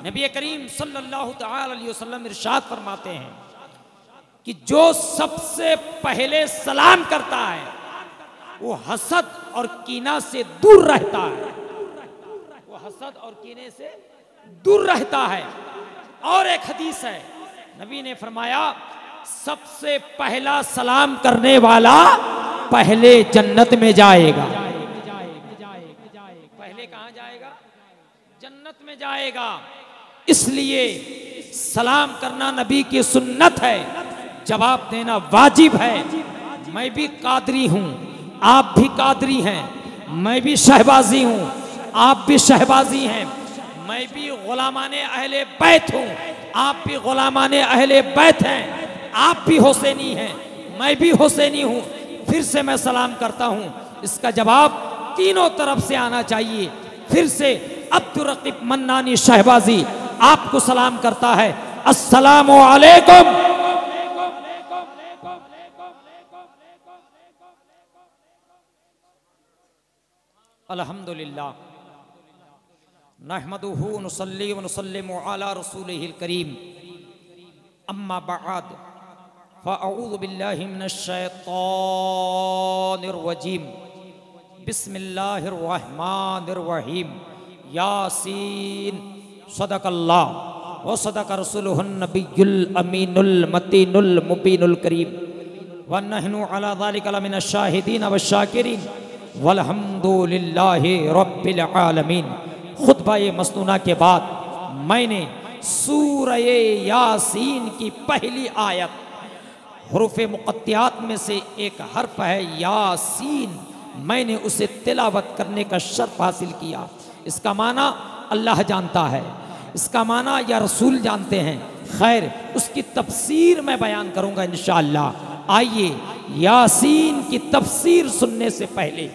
नबी करीम सल्लल्लाहु तआला अलैहि वसल्लम इरशाद फरमाते हैं कि जो सबसे पहले सलाम करता है वो हसद और कीना से दूर रहता है, वो हसद और कीने से दूर रहता है। और एक हदीस है, नबी ने फरमाया सबसे पहला सलाम करने वाला पहले जन्नत में जाएगा। पहले कहां जाएगा? जन्नत में जाएगा। इसलिए सलाम करना नबी की सुन्नत है, जवाब देना वाजिब है। मैं भी कादरी हूं, आप भी कादरी हैं, मैं भी शहबाजी हूं, आप भी शहबाजी हैं, मैं भी गुलामाने अहले बैत हूं, आप भी गुलामाने अहले बैत हैं, आप भी हुसैनी हैं, मैं भी हुसैनी हूं। फिर से मैं सलाम करता हूं, इसका जवाब तीनों तरफ से आना चाहिए। फिर से अब्दुल रकीब मन्नानी शहबाजी आपको सलाम करता है, अस्सलामु अलैकुम। अल्हम्दुलिल्लाह नहमदुहु व नुसल्ली व नुसल्लिमु अला रसूलिहिल करीम, अम्मा बअद फ़अऊज़ु बिल्लाहि मिनश शैतानिर रजीम, बिस्मिल्लाहिर रहमानिर रहीम, यासीन, सदक़ल्लाह व सदक़ रसूलुहुन नबियुल अमीनुल मतीनुल मुबीनुल करीम, व नहनु अला ज़ालिका लमिनश शाहिदीन व शाकिरीन वल्हम्दुलिल्लाहि रब्बिल आलमीन। खुतबा-ए मसनूना के बाद मैंने सूरह यासीन की पहली आयत, हुरूफ़े मुक़त्तियात में से एक हर्फ है यासीन, मैंने उसे तिलावत करने का शर्फ हासिल किया। इसका माना अल्लाह जानता है, इसका माना या रसूल जानते हैं। खैर, उसकी तफसीर मैं बयान करूँगा इंशाअल्लाह। आइए यासीन की तफसीर सुनने से पहले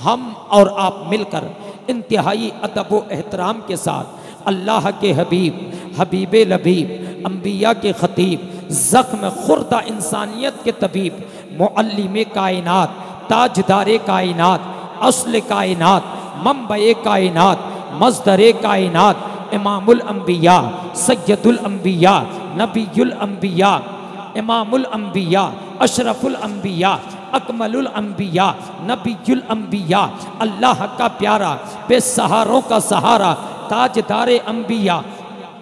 हम और आप मिलकर इंतहाई अदब व एहतराम के साथ अल्लाह के हबीब, हबीब लबीब, अम्बिया के खतीब, ज़ख्म खुर्दा इंसानियत के तबीब, मुअल्लिम कायनात, ताजदार कायनात, अस्ल कायनात, मंबए कायनात, मज़दर कायनात, इमामुल अम्बिया, सय्यदुल अम्बिया, नबीयुल अम्बिया, इमामुल अम्बिया, अशरफुल अम्बिया, अकमलुल अम्बिया, नबीयुल अम्बिया, अल्लाह का प्यारा, बेसहारों का सहारा, ताजदारे अम्बिया,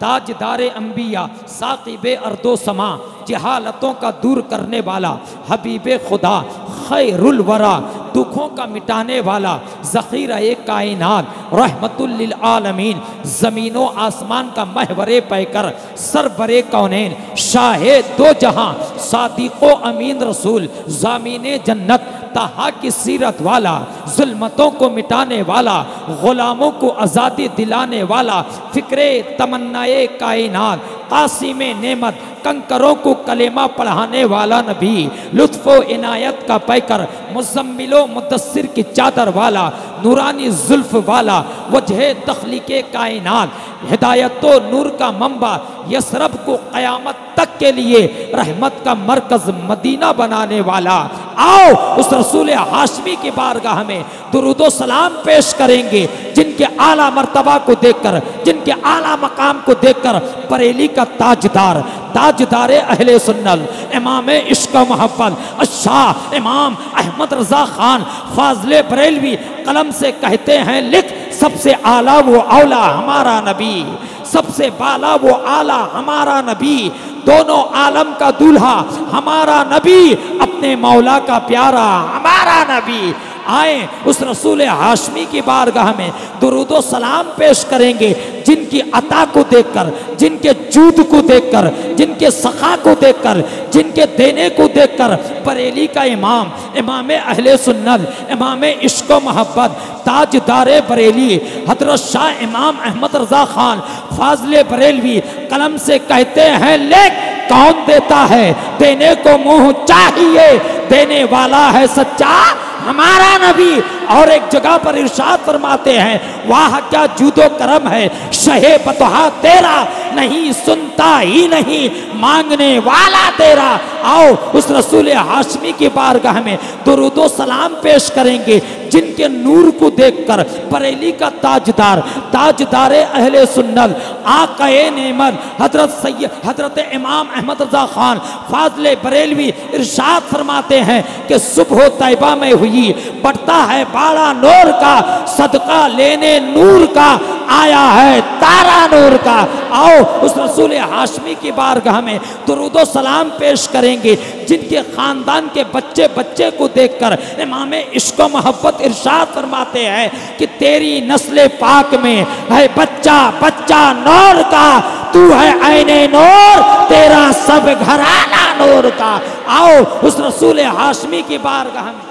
ताजदारे अम्बिया, साक़िबे अर्दो समा, जहालतों का दूर करने वाला, हबीबे खुदा, खैरुल वरा, दुखों का मिटाने वाला, ज़ख़ीरा-ए कायनात, रहमतुल लिल आलमीन, ज़मीनों आसमान का महवरे पैकर, सरबरे कौनैन, शाहे दो जहां, सादिक़ो अमीन रसूल, ज़ामीने जन्नत, तहा की सीरत वाला, जुल्मतों को मिटाने वाला, गुलामों को आज़ादी दिलाने वाला, फ़िक्रे तमन्नाए कायनात, कासिमे नेमत, कंकरों को कलेमा पढ़ाने वाला नबी, लुत्फ़ो इनायत का पैकर, मुज़म्मिलो मुद्दस्सिर की चादर वाला, नूरानी जुल्फ़ वाला, वजह तख्लीक़े कायनात, हिदायतो नूर का मंबा, यसरब को क़यामत तक के लिए रहमत का मरकज़ मदीना बनाने वाला। आओ उस रसूल हाशमी की बारगाह में दुरूदो सलाम पेश करेंगे, जिनके आला मर्तबा को देखकर, जिनके आला मकाम को देखकर बरेली का ताजदार, ताजदारे अहले सुन्नत, इमाम इश्क व मोहब्बत, शाह इमाम अहमद रज़ा खान फाज़ले बरेलवी कलम से कहते हैं, लिख सबसे आला वो औला हमारा नबी, सबसे बाला वो आला हमारा नबी, दोनों आलम का दूल्हा हमारा नबी, अपने मौला का प्यारा हमारा नबी। आए उस रसूल हाशमी की बारगाह में दुरूदो सलाम पेश करेंगे, जिनकी अता को देखकर, जिनके जूद को देखकर, जिनके सखा को देखकर, जिनके देने को देखकर बरेली का इमाम, इमाम अहले सुन्नत, इमाम इश्क व मोहब्बत, ताजदारे बरेली हज़रत शाह इमाम अहमद रज़ा खान फाज़ले बरेलवी कलम से कहते हैं, लेख कौन देता है, देने को मुँह चाहिए, देने वाला है सच्चा हमारा नबी, और एक जगह पर इरशाद फरमाते हैं, वाह क्या जूदो करम है शहे बतहा तेरा, नहीं सुनता ही नहीं मांगने वाला तेरा। आओ उस रसूल हाशमी की बारगाह में दुरूदो सलाम पेश करेंगे, जिनके नूर को देखकर बरेली का ताजदार, ताजदार अहले सुन्नत, आकाए नेमत हजरत इमाम अहमद रजा खान फाजले बरेलवी इरशाद फरमाते हैं कि सुबह तैयबा में हुई बढ़ता है बाड़ा नूर का, सदका लेने नूर का आया है तारा नूर का। आओ उस रसूल हाशमी की बारगाह में दुरूदो सलाम पेश करेंगे, जिनके खानदान के बच्चे बच्चे को देखकर इमाम इश्क व मोहब्बत इरशाद फरमाते हैं कि तेरी नस्ल पाक में है बच्चा बच्चा नूर का, तू है ऐने नूर तेरा सब घराना नूर का। आओ उस रसूल हाशमी की बारगाह में,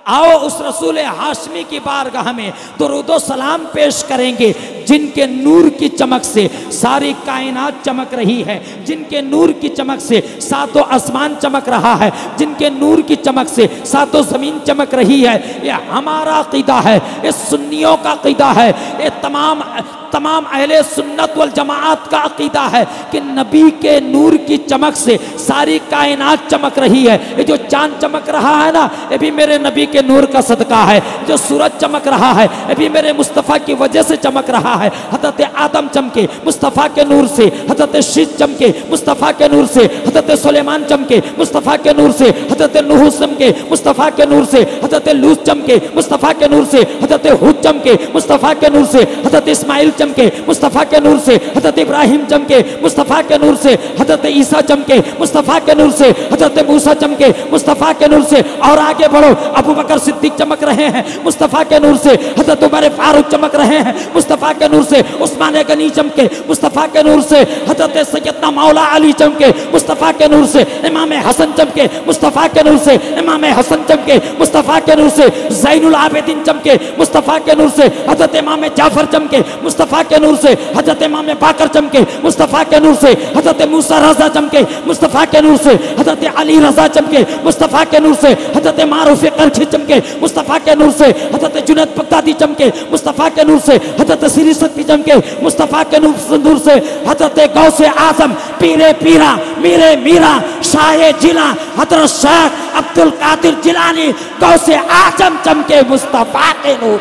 आओ उस रसूल हाशमी की बारगाह में दुरूदो सलाम पेश करेंगे, जिनके नूर की चमक से सारी कायनात चमक रही है, जिनके नूर की चमक से सातों आसमान चमक रहा है, जिनके नूर की चमक से सातों ज़मीन चमक रही है। ये हमारा अक़ीदा है, ये सुन्नियों का अक़ीदा है, ये तमाम अहले सुन्नत वल जमाअत का अक़ीदा है कि नबी के नूर की चमक से सारी कायनात चमक रही है। ये जो चांद चमक रहा है ना, ये भी मेरे नबी के नूर का सदका है। जो सूरज चमक रहा है, ये भी मेरे मुस्तफ़ा की वजह से चमक रहा है। हज़रत आदम चमके मुस्तफ़ा के नूर से, हज़रत शीश चमके मुस्तफ़ा के नूर से, हज़रत सुलेमान चमके मुस्तफ़ा के नूर से, हज़रत नूह चमके मुस्तफ़ा के नूर से, हज़रत लूत चमके मुस्तफ़ा के नूर से, हज़रत हूद चमके मुस्तफ़ा के नूर से, हज़रत इस्माइल चमके मुस्तफ़ा के नूर से, हज़रत इब्राहिम चमके मुस्तफ़ा के नूर से, हज़रत ईसा चमके मुस्तफ़ा के नूर से, हज़रत मूसा चमके मुस्तफ़ा के नूर से। और आगे बढ़ो, अबू बकर सिद्दीक चमक रहे हैं मुस्तफ़ा के नूर से, हज़रत उमर फारूक चमक रहे हैं मुस्तफ़ा के नूर से, उस्मान गनी चमके मुस्तफ़ा के नूर से, हज़रत सैयदना मौला अली चमके मुस्तफ़ा के नूर से, इमाम हसन चमके मुस्तफ़ा के नूर से, इमाम हसन चमके मुस्तफ़ा के नूर से, ज़ैनुल आबिदीन चमके मुस्तफ़ा के नूर से, हज़रत इमाम जाफ़र चमके मुस्तफ़ा के नूर से, हज़रत इमाम बाकर चमके मुस्तफ़ा के नूर से, हज़रत मूसा रज़ा चमके मुस्तफ़ा के नूर से, हज़रत अली रज़ा चमके मुस्तफ़ा के नूर से, हज़रत मारूफ करखी चमके मुस्तफ़ा के नूर से, हज़रत जुनैद बगदादी चमके मुस्तफ़ा के नूर से, हज़रत सिरी सत्ती चमके मुस्तफ़ा के नूर से, हज़रत गौसे आज़म पीरे पीरा मीरे मीरा शाह जिला हज़रत शेख अब्दुल कादिर जिलानी गौसे आज़म चमके मुस्तफ़ा के नूर।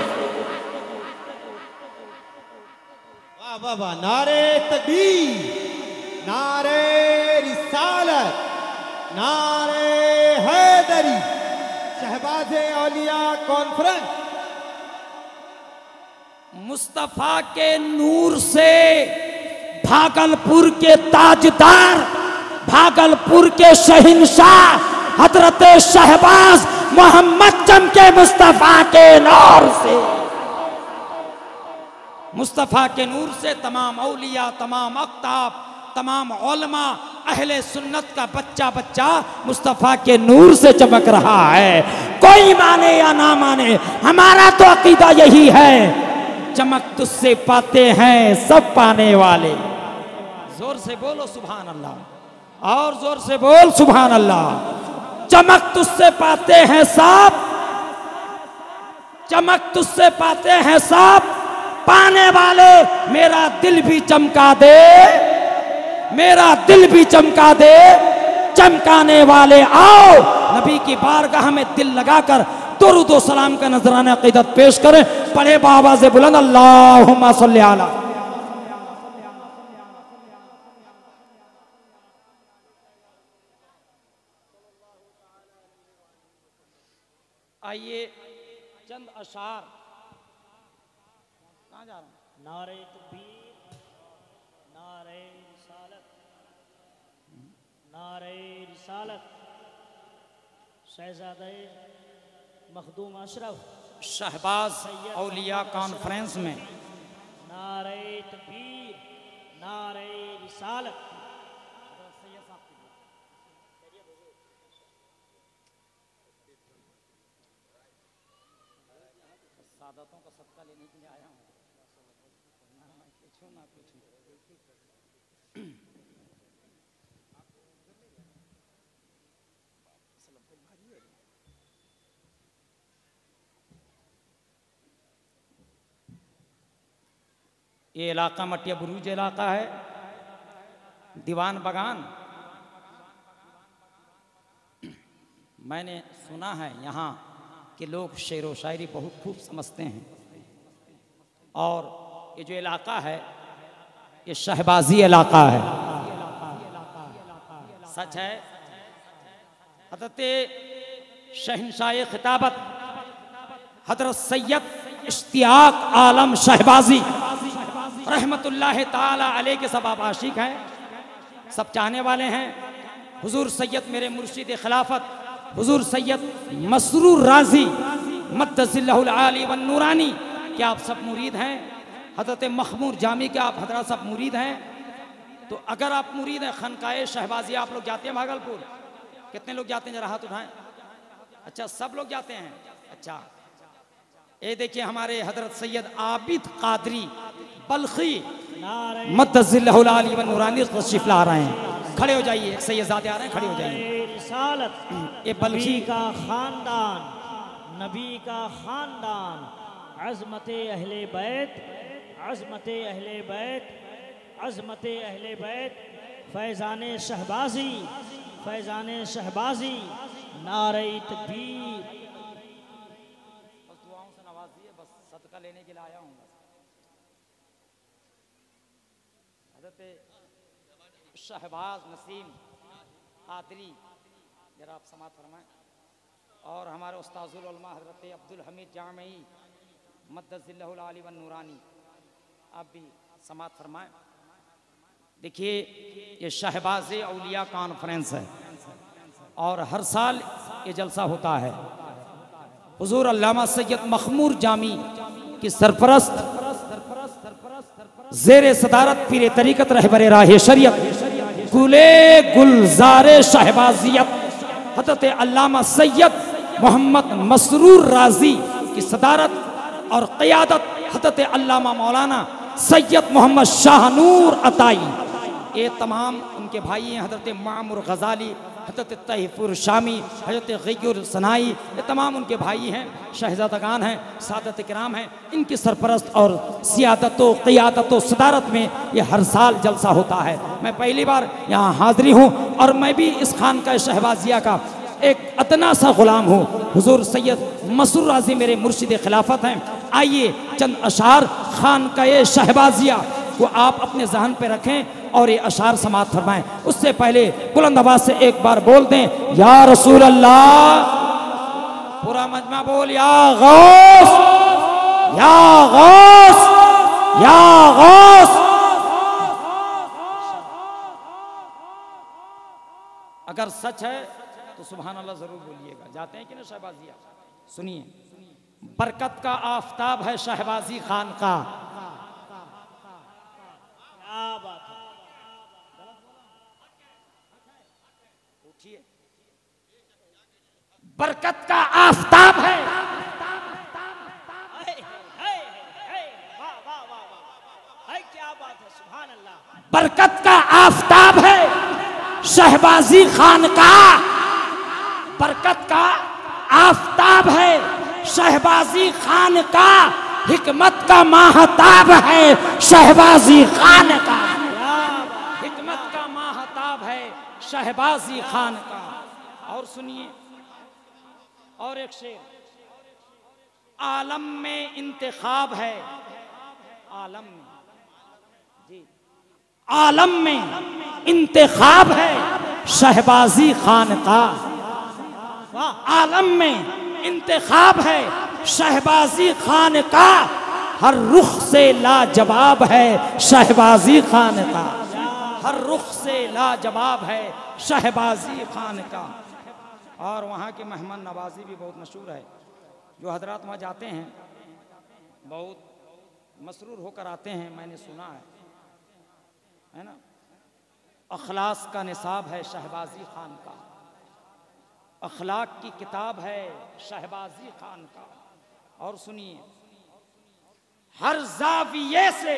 वाह वाह, नारे तकबीर, नारे रिसालत, नारे हैदरी, शहबाज़े औलिया कॉन्फ्रेंस। मुस्तफ़ा के नूर से भागलपुर के ताजदार, भागलपुर के शहंशाह हजरत शहबाज मोहम्मद चमके मुस्तफ़ा के नूर से। मुस्तफ़ा के नूर से तमाम औलिया, तमाम अख्ताब, तमाम उलमा, अहले सुन्नत का बच्चा बच्चा मुस्तफ़ा के नूर से चमक रहा है। कोई माने या ना माने, हमारा तो अकीदा यही है, चमक तुझसे पाते हैं सब पाने वाले। जोर से बोलो सुभान अल्लाह, और जोर से बोल सुभान अल्लाह। चमक तुझसे पाते हैं सब, चमक तुझसे पाते हैं सब पाने वाले। मेरा दिल भी चमका दे, मेरा दिल भी चमका दे चमकाने वाले। आओ नबी की बारगाह में दिल लगाकर दुरूद व सलाम का नजराना अक़ीदत पेश करें। पढ़े बावाज़े बुलंद अल्लाहुम्मा सल्ली अला। आइए चंद अशार, कहाँ जा रहे हैं? नारे तकबीर, नारे रिसालत, नारे रिसालत, शहजादे मखदूम अशरफ शहबाज औलिया कॉन्फ्रेंस में नारे तकबीर, नारे रिसालत। सादतों का सदका लेने के लिए आया हूँ, ना पूछो ना पूछो। ये इलाका मटिया बुरूज इलाका है, दीवान बगान। मैंने सुना है यहाँ के लोग शेर व शायरी बहुत खूब समझते हैं, और ये जो इलाका है ये शहबाजी इलाका है। सच है, हज़रत शहंशाह खिताबत हज़रत सैयद इश्तियाक आलम शहबाजी रहमतुल्लाह ताला अलैह के सब आप आशिक हैं, सब चाहने वाले हैं। हुजूर सैयद मेरे मुर्शिद खिलाफत हुजूर सैयद मसरूर राजी मद्दसिल्लाहुल आली वन नूरानी क्या आप सब मुरीद हैं? हज़रत मखमूर जामी के आप हजरत सब मुरीद हैं? तो अगर आप मुरीद हैं खनकाए शहबाजी आप लोग जाते हैं भागलपुर? कितने लोग जाते हैं जरा हाथ उठाएं। अच्छा, सब लोग जाते हैं। अच्छा, ये देखिए हमारे हजरत सैयद आबिद कादरी बल्खी मद्दसिल्लाहुल आली वन नूरानी तशरीफ ला रहे हैं। खड़े हो जाइए, सैयदजादे आ रहे हैं, खड़े हो जाइए। रिसालत ये बल्खी नबी का खानदान, नबी का खानदान, अज़मत अहले बैत, अज़मत अहले बैत, अज़मत अहले बैत, फैज़ान शहबाजी, फैज़ान शहबाजी, नारे तकबीर। बस दुआओं से नवाजिए, बस सदका लेने के लिए आया हूँ। हज़रत शहबाज नसीम कादरी जरा आप समात फरमाएं, और हमारे उस्ताजुल उलमा हज़रत अब्दुल हमीद जामई मद्दसिल्लाहुल आली वन नूरानी आप भी समात फरमाएं। देखिए ये शहबाज औलिया कॉन्फ्रेंस है और हर साल ये जलसा होता है। हुजूर अल्लामा सैयद मखमूर जामी की सरपरस्त ज़ेरे सदारत पीरे तरीक़त रहबरे राह शरीयत गुले गुलज़ारे शहबाजियत हज़रत अल्लामा सैयद मोहम्मद मसरूर राजी की सदारत और क़यादत हज़रत अल्लामा मौलाना सैयद मोहम्मद शाहनूर अताई, ये तमाम उनके भाई हैं। हज़रत मामुर गज़ाली, हज़रत तहफ़ुर शामी, हज़रत गय्युर सनाई, ये तमाम उनके भाई हैं, शहज़ादगान हैं, सादत किराम हैं। इनकी सरपरस्त और सियादत व क़ियादत व सदारत में ये हर साल जलसा होता है। मैं पहली बार यहाँ हाज़िरी हूँ और मैं भी इस खानका शहबाजिया का एक अदना सा ग़ुलाम हूँ। हुजूर सैयद मसरूर राजी मेरे मुर्शिद खिलाफत हैं। आइए चंद अशार खानका शहबाजिया को आप अपने जहन पे रखें और ये अशार समात फरमाएं। उससे पहले बुलंद आवाज से एक बार बोल दें या रसूल अल्लाह। पूरा मजमा बोल या गौस, या गौस, या गौस। अगर सच है तो सुभान अल्लाह जरूर बोलिएगा। जाते हैं कि ना शहबाजिया? सुनिए, बरकत का आफताब है शहबाजी खान का। क्या बात है, उठिए, बरकत का आफताब है। वाह वाह वाह वाह, क्या बात है, सुभान अल्लाह। बरकत का आफताब है शहबाजी खान का, बरकत का आफताब है शहबाजी खान का, हिकमत का माहताब है शहबाजी खान का, हिकमत का माहताब है शहबाजी खान का। और सुनिए और एक शेर, आलम में इंतखाब है, आलम में, जी आलम में इंतखाब है शहबाजी खान का, आलम में इंतखाब है शहबाजी खान का, हर रुख से लाजवाब है शहबाजी खान का, हर रुख से लाजवाब है शहबाजी खान का। और वहाँ की मेहमान नवाजी भी बहुत मशहूर है। जो हजरात वहाँ जाते हैं बहुत मसरूर होकर आते हैं, मैंने सुना है ना। अखलास का निसाब है शहबाजी खान का, अखलाक की किताब है शहबाजी खान का। और सुनिए, हर जाविये से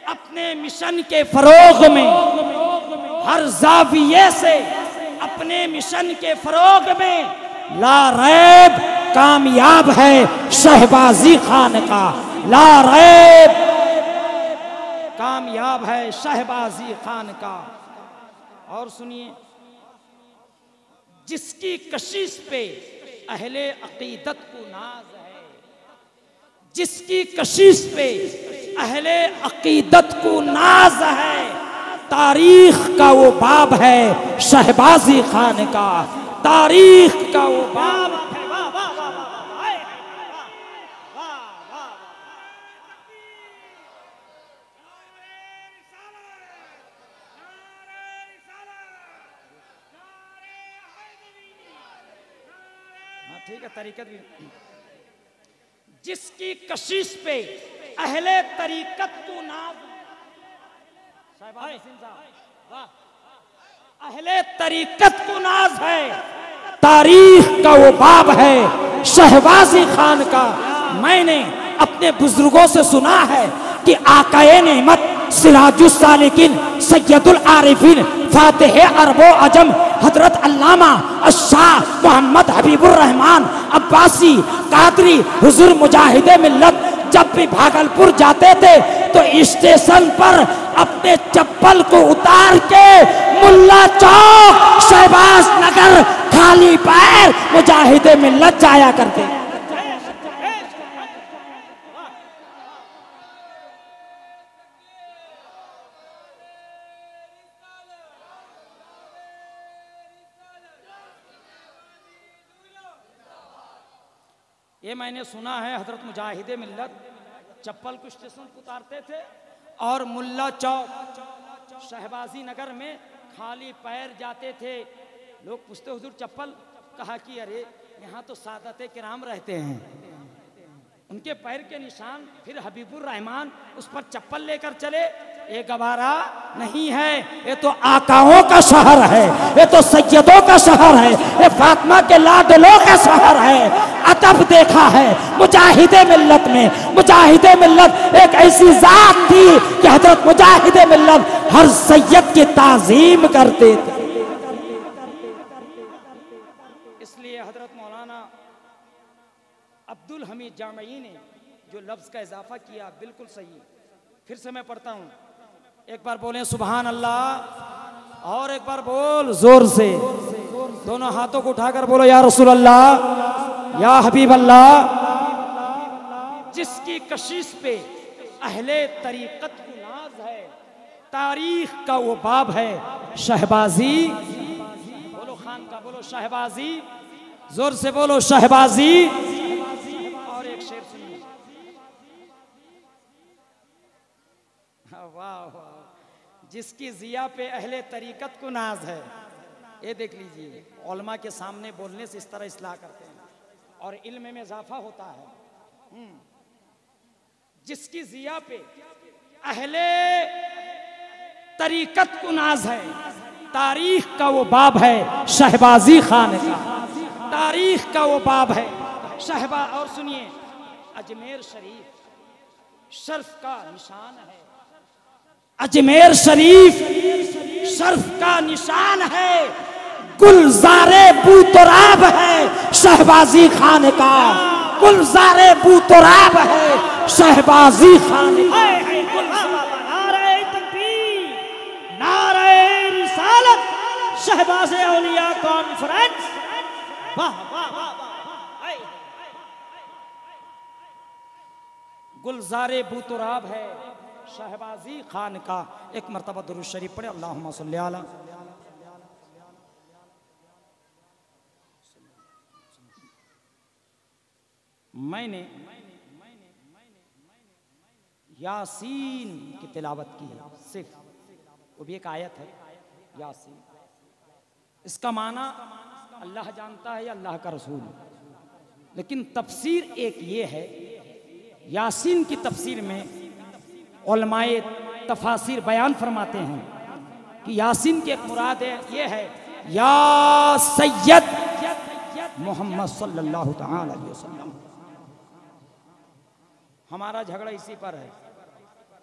अपने मिशन के फरोग में, हर जाविये से अपने मिशन के फरोग में ला रैब कामयाब है शहबाजी खान का, ला रैब कामयाब है शहबाजी खान का। और सुनिए, जिसकी कशिश पे अहले अकीदत को नाज है, जिसकी कशिश पे अहले अकीदत को नाज है, तारीख का वो बाब है शहबाजी खान का, तारीख का वो बाब। ठीक है, तरीकत भी। जिसकी कशिश पे अहले तरीकत को नाज, अहले तरीकत को नाज है, तारीख का वो बाब है शहबाजी खान का। मैंने अपने बुजुर्गों से सुना है कि आकाए नेमत सिराजुस सालिकिन सैयदुल आरिफीन फातिह अरबो अजम हजरत अल्लामा शाह मोहम्मद हबीबुर रहमान अब्बासी कादरी हुजूर मुजाहिदे मिल्लत जब भी भागलपुर जाते थे तो स्टेशन पर अपने चप्पल को उतार के मुल्ला चौक शहबाज नगर खाली पैर मुजाहिदे मिल्लत जाया करते। ये मैंने सुना है, हजरत मुजाहिदे मिल्लत चप्पल को स्टेशन पर उतारते थे और मुल्ला चौक शहबाजी नगर में खाली पैर जाते थे। लोग पूछते हुजूर चप्पल, कहा कि अरे यहाँ तो सादते किराम रहते हैं, उनके पैर के निशान। फिर हबीबुर रहमान उस पर चप्पल लेकर चले, ये गवारा नहीं है, ये तो आकाओं का शहर है, ये तो सैयदों का शहर है, ये फातिमा के लाडलों का शहर है। अदब देखा है मुजाहिदे मिल्लत में। मुजाहिदे मिल्लत एक ऐसी जात थी कि हजरत मुजाहिदे मिल्लत हर सैयद की ताजीम करते थे। इसलिए हजरत मौलाना अब्दुल हमीद जामई ने जो लफ्ज का इजाफा किया बिल्कुल सही। फिर से मैं पढ़ता हूँ, एक बार बोलें सुभान अल्लाह, और एक बार बोल जोर से, दोनों हाथों को उठाकर बोलो या रसूल अल्लाह या हबीब अल्लाह। जिसकी कशिश पे अहले तरीकत को नाज है, तारीख का वो बाब है शहबाजी। बोलो खान का, बोलो शहबाजी, जोर से बोलो शहबाजी। और एक शेर सुनिए, वाह वाह, जिसकी जिया पे अहले तरीकत को नाज है। ये देख लीजिए, उलमा के सामने बोलने से इस तरह इस्लाह करते हैं और इल्म में इजाफा होता है। जिसकी जिया पे अहले तरीकत को नाज है, तारीख का वो बाब है शहबाजी खान का, तारीख का वो बाब है शहबा। और सुनिए, अजमेर शरीफ शर्फ का निशान है, अजमेर शरीफ शर्फ का निशान है, गुलजारे बूतराब है शहबाजी खान का, गुलजारे बूतराब है शहबाजी खान का। नारे तकबीर, नारे रिसालत, शहबाज़े औलिया कॉन्फ्रेंस। वाह वाह वाह वाह। गुलजारे बूतराब है शहबाजी खान का। एक मरतबा दुरूद शरीफ पढ़े, अल्लाहुम्मा सल्ली अला। मैंने यासीन की तिलावत की है सिर्फ, वो भी एक आयत है यासीन। इसका माना अल्लाह जानता है या अल्लाह का रसूल, लेकिन तफसीर एक ये है, यासीन की तफसीर में उलमाए तफासिर बयान फरमाते हैं कि यासीन की एक मुराद है, ये है या सैयद मोहम्मद सल्लल्लाहु तआला अलैहि वसल्लम। हमारा झगड़ा इसी पर है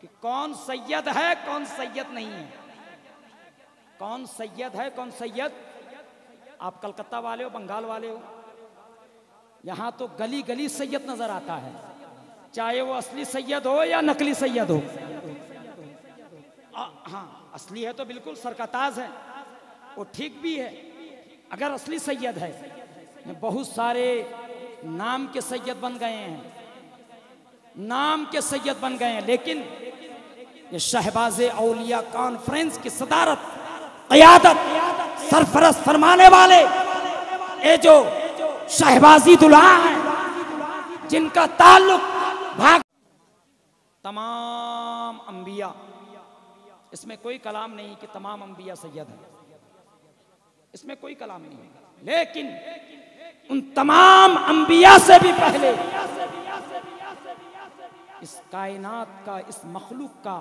कि कौन सैयद है कौन सैयद नहीं है, कौन सैयद है कौन सैयद। आप कलकत्ता वाले हो, बंगाल वाले हो, यहाँ तो गली गली सैयद नजर आता है, चाहे वो असली सैयद हो या नकली सैयद हो। हाँ असली है तो बिल्कुल सर का ताज है, वो ठीक भी है अगर असली सैयद है। बहुत सारे नाम के सैयद बन गए हैं, नाम के सैयद बन गए हैं, लेकिन ये शहबाज़े औलिया कॉन्फ्रेंस की सदारत, क़यादत, सरफरस्त फरमाने वाले ये जो शहबाजी दुल्हा हैं जिनका ताल्लुक भाग तमाम अंबिया, इसमें कोई कलाम नहीं कि तमाम अंबिया सैयद हैं, इसमें कोई कलाम नहीं है, लेकिन उन तमाम अंबिया से भी पहले इस कायनात का, इस मखलूक का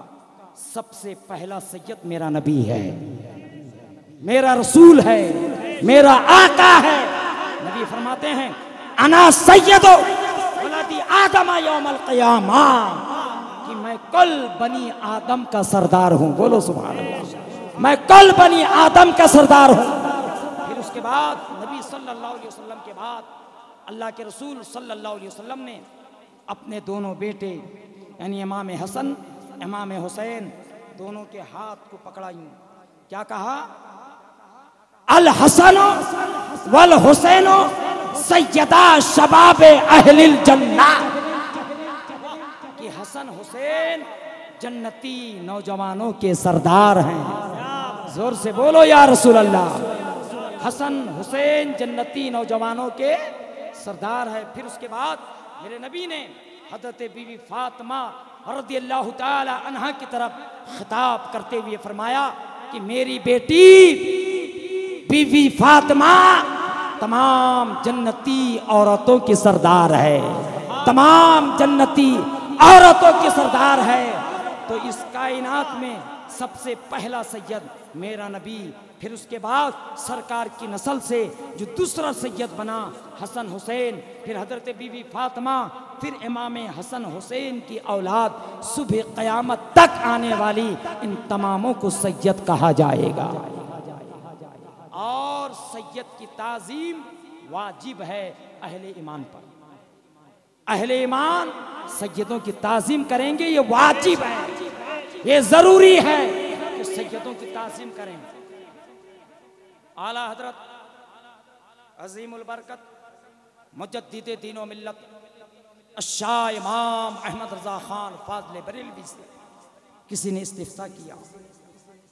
सबसे पहला सैयद मेरा नबी है, मेरा रसूल है, मेरा आका है। नबी फरमाते हैं अना सैयदो वलदी आदम यौमल क़ियामा, कि मैं कल बनी आदम का सरदार हूं। बोलो सुभान अल्लाह, मैं कल बनी आदम का सरदार हूं। फिर उसके बाद नबी सल्लल्लाहु अलैहि वसल्लम के बाद अल्लाह के रसूल सल्लल्लाहु अलैहि वसल्लम ने अपने दोनों बेटे यानी इमाम हसन, इमाम हुसैन दोनों के हाथ को पकड़ा यूं, क्या कहा? अल हसनो वल हुसैनो सैयदा शबाबे अहलिल जन्ना, कि हसन हुसैन जन्नती नौजवानों के सरदार हैं। जोर से बोलो या रसूल अल्लाह। हसन हुसैन जन्नती नौजवानों के सरदार है। फिर उसके बाद मेरे नबी ने हज़रत बीवी फातिमा रज़ियल्लाहु ताला अन्हा की तरफ खिताब करते हुए फरमाया कि मेरी बेटी बीवी फातिमा तमाम जन्नती औरतों की सरदार है, तमाम जन्नती औरतों की सरदार है। तो इस कायनात में सबसे पहला सैयद मेरा नबी, फिर उसके बाद सरकार की नस्ल से जो दूसरा सैयद बना हसन हुसैन, फिर हजरत बीवी फातिमा, फिर इमाम हसन हुसैन की औलाद, सुबह क़यामत तक आने वाली इन तमामों को सैयद कहा जाएगा। और सैयद की ताज़ीम वाजिब है अहले ईमान पर। अहले ईमान सैयदों की ताज़ीम करेंगे, ये वाजिब है, ये जरूरी है कि सैयदों की ताज़ीम करें। आला हजरत अजीमुल बरकत मुजद्दिद दीन व मिल्लत शाह इमाम अहमद रज़ा खान फाज़िल बरेलवी से किसी ने इस्तिफ्ता किया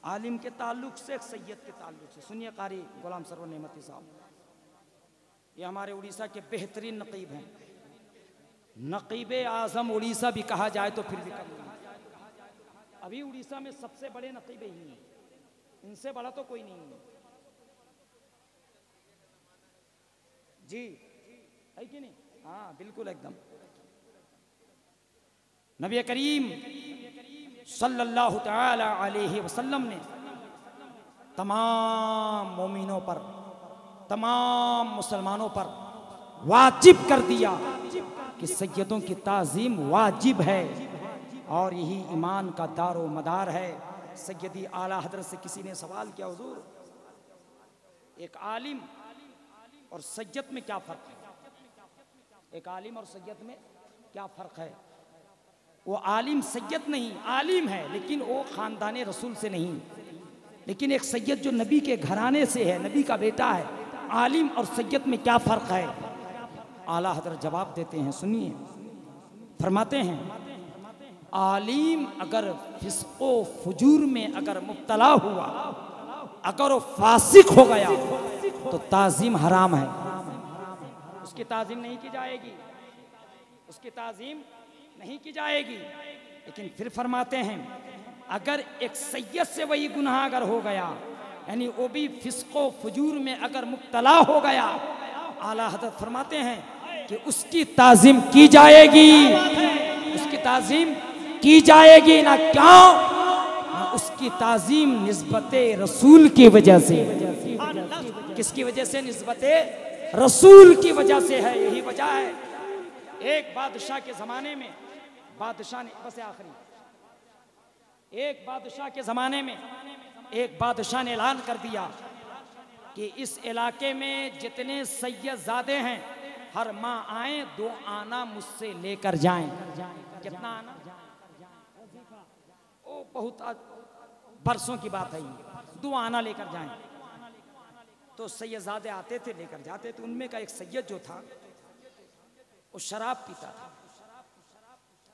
आलिम के ताल्लुक से, सैयद के ताल्लुक से। सुनिए कारी गुलाम सरवर नेमती साहब, ये हमारे उड़ीसा के बेहतरीन नकीब हैं, नकीब आज़म उड़ीसा भी कहा जाए तो फिर भी कम नहीं। अभी उड़ीसा में सबसे बड़े नकीब ही हैं, इनसे बड़ा तो कोई नहीं है जी, है कि नहीं? हाँ बिल्कुल एकदम। नबी करीम सल्लल्लाहु ताला अलैहि वसल्लम ने तमाम मोमिनों पर, तमाम मुसलमानों पर वाजिब कर दिया कि सैयदों की ताज़ीम वाजिब है, और यही ईमान का दारो मदार है। सैयदी आला हजरत से किसी ने सवाल किया, हुजूर एक आलिम और सैयद में क्या फ़र्क है? एक आलिम और सैयद में क्या फ़र्क है? वो आलिम सैयद नहीं, आलिम है लेकिन वो ख़ानदान रसूल से नहीं, लेकिन एक सैयद जो नबी के घराने से है, नबी का बेटा है। आलिम और सैयद में क्या फ़र्क है? आला हज़रत जवाब देते हैं, सुनिए। फरमाते हैं आलिम अगर फिस्को फुजूर में अगर मुब्तला हुआ, अगर वो फासिक हो गया तो ताज़ीम हराम है, उसकी ताज़ीम नहीं की जाएगी, उसकी ताज़ीम नहीं की जाएगी। लेकिन फिर फरमाते हैं अगर एक सैयद से वही गुनाह अगर हो गया, यानी वो भी फिस्को फुजूर में अगर मुब्तला हो गया, आला हज़रत फरमाते हैं कि उसकी ताज़ीम की जाएगी, उसकी ताज़ीम की जाएगी। ना क्यों? ना उसकी ताज़ीम निस्बते रसूल की वजह से। किसकी वजह से? निस्बते रसूल की वजह से है। यही वजह है एक बादशाह के ज़माने में, बादशाह ने, बस आखिरी, एक बादशाह के ज़माने में एक बादशाह ने ऐलान कर दिया कि इस इलाके में जितने सैयदज़ादे हैं हर माह आए, 2 आना मुझसे लेकर जाएं। कितना आना? ओ बहुत परसों की बात है ये, दुआना लेकर जाएं। तो सैयदजादे आते थे, लेकर जाते थे। उनमें का एक सैयद जो था वो शराब पीता था।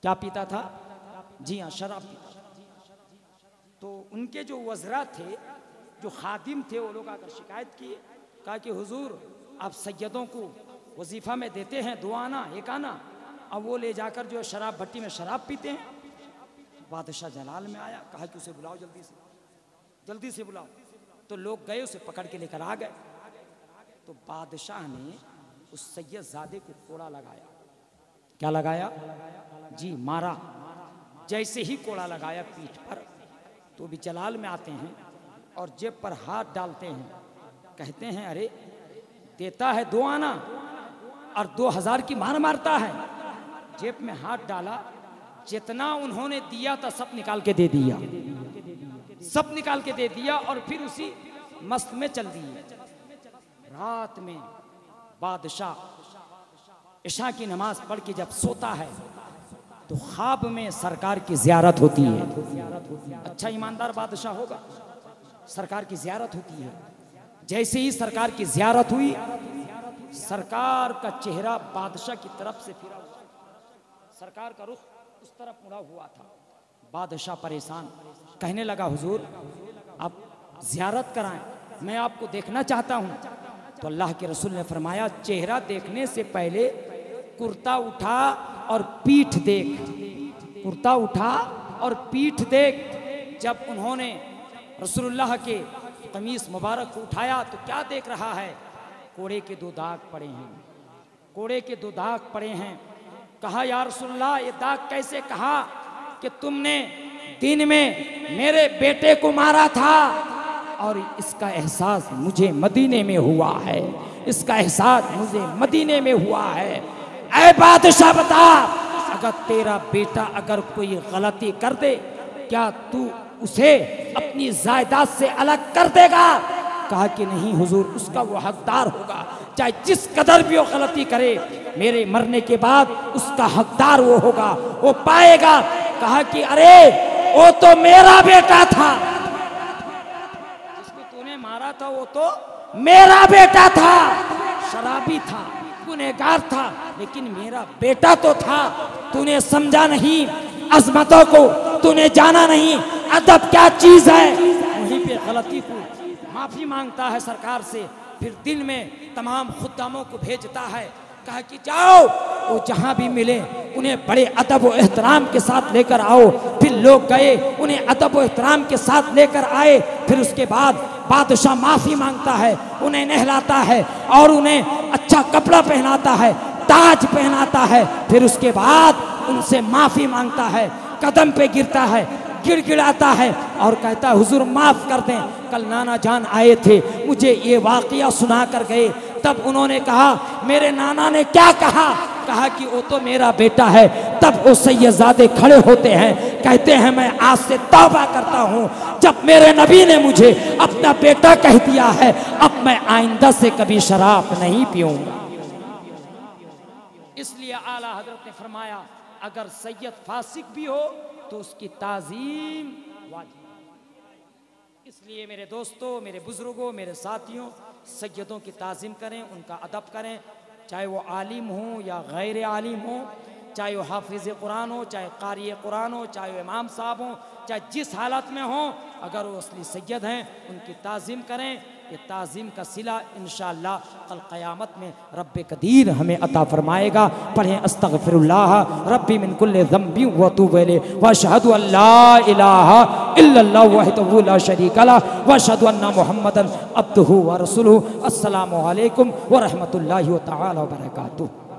क्या पीता था? जी हाँ, शराब पीता था। तो उनके जो वज़रा थे, जो खादिम थे, वो लोग आकर शिकायत किए, कहा कि हुजूर आप सैयदों को वजीफ़ा में देते हैं दो आना एक आना, अब वो ले जाकर जो शराब भट्टी में शराब पीते हैं। बादशाह जलाल में आया, कहा कि उसे बुलाओ, जल्दी से बुलाओ। तो लोग गए, उसे पकड़ के लेकर आ गए। तो बादशाह ने उस सैयदजादे को कोड़ा लगाया। क्या लगाया? जी, मारा। जैसे ही कोड़ा लगाया पीठ पर, तो भी जलाल में आते हैं और जेब पर हाथ डालते हैं, कहते हैं अरे देता है दो आना और 2000 की मार मारता है। जेब में हाथ डाला, जितना उन्होंने दिया था सब निकाल के दे दिया, सब निकाल के दे दिया और फिर उसी मस्त में चल दिए। रात में बादशाह इशा की नमाज पढ़ के जब सोता है तो ख्वाब में सरकार की ज़ियारत होती है। अच्छा ईमानदार बादशाह होगा, सरकार की ज़ियारत होती है। जैसे ही सरकार की ज़ियारत हुई, सरकार का चेहरा बादशाह की तरफ से फिरा हुआ, सरकार का रुख उस तरफ मुड़ा हुआ था। बादशाह परेशान, कहने लगा हुजूर आप ज़ियारत कराएं, मैं आपको देखना चाहता हूं। तो अल्लाह के रसूल ने फरमाया चेहरा देखने से पहले कुर्ता उठा और पीठ देख, कुर्ता उठा और पीठ देख। जब उन्होंने रसूलुल्लाह के कमीज मुबारक को उठाया तो क्या देख रहा है? कोड़े के 2 दाग पड़े हैं, कोड़े के 2 दाग पड़े हैं। कहा या रसूलुल्लाह ये दाग कैसे? कहा कि तुमने दिन में मेरे बेटे को मारा था और इसका एहसास मुझे मदीने में हुआ है, इसका एहसास मुझे मदीने में हुआ है। ऐ बादशाह बता, अगर तेरा बेटा अगर कोई गलती कर दे, क्या तू उसे अपनी जायदाद से अलग कर देगा? कहा कि नहीं हुजूर, उसका वो हकदार होगा, चाहे जिस कदर भी वो गलती करे, मेरे मरने के बाद उसका हकदार वो होगा, वो पाएगा। कहा कि अरे वो तो मेरा बेटा था, जिसको तूने मारा था वो तो मेरा बेटा था, शराबी था, गुनहगार था, लेकिन मेरा बेटा तो था। तूने समझा नहीं अजमतों को, तूने जाना नहीं अदब क्या चीज है। वहीं पे गलती को माफी मांगता है सरकार से, फिर दिन में तमाम खुद्दामों को भेजता है, कहा कि जाओ वो जहां भी मिले उन्हें बड़े अदब व एहतराम के साथ लेकर आओ। फिर लोग गए, उन्हें अदब व एहतराम के साथ लेकर आए। फिर उसके बाद बादशाह माफी मांगता है, उन्हें नहलाता है और उन्हें अच्छा कपड़ा पहनाता है, ताज पहनाता है। फिर उसके बाद उनसे माफी मांगता है, कदम पे गिरता है, गिड़गिड़ाता है और कहता है हुजूर माफ कर दें, कल नाना जान आए थे, मुझे ये वाकया सुना कर गए। तब उन्होंने कहा मेरे नाना ने क्या कहा? कहा कि वो तो मेरा बेटा है। तब वो सैयदजादे खड़े होते हैं, कहते हैं मैं आज से तौबा करता हूँ, जब मेरे नबी ने मुझे अपना बेटा कह दिया है, अब मैं आइंदा से कभी शराब नहीं पीऊंगा। इसलिए आला हजरत ने फरमाया अगर सैयद फासिक भी हो तो उसकी ताजीम वाजिब। इसलिए मेरे दोस्तों, मेरे बुजुर्गों, मेरे साथियों, सैयदों की ताजीम करें, उनका अदब करें, चाहे वो आलिम हो या गैर आलिम हो, चाहे वो हाफिज कुरान हो, चाहे कारी कुरान हो, चाहे वो इमाम साहब हो, चाहे जिस हालत में हो, अगर वो असली सैयद हैं उनकी ताजीम करें। ये ताज़ीम का सिला इंशाअल्लाह कल क़यामत में रब्बे कदीर हमें अता फरमाएगा। पढ़ें अस्तग़फिरुल्लाह रब्बी मिन कुल्लि ज़ंबि व अतूबु इलैहि व अशहदु अल्ला इलाहा इल्लल्लाह वहदहु ला शरीका लहु व अशहदु अन्ना मुहम्मदन अब्दुहु व रसूलुहु। अस्सलामु अलैकुम व रहमतुल्लाहि व तआला व बरकातुहू।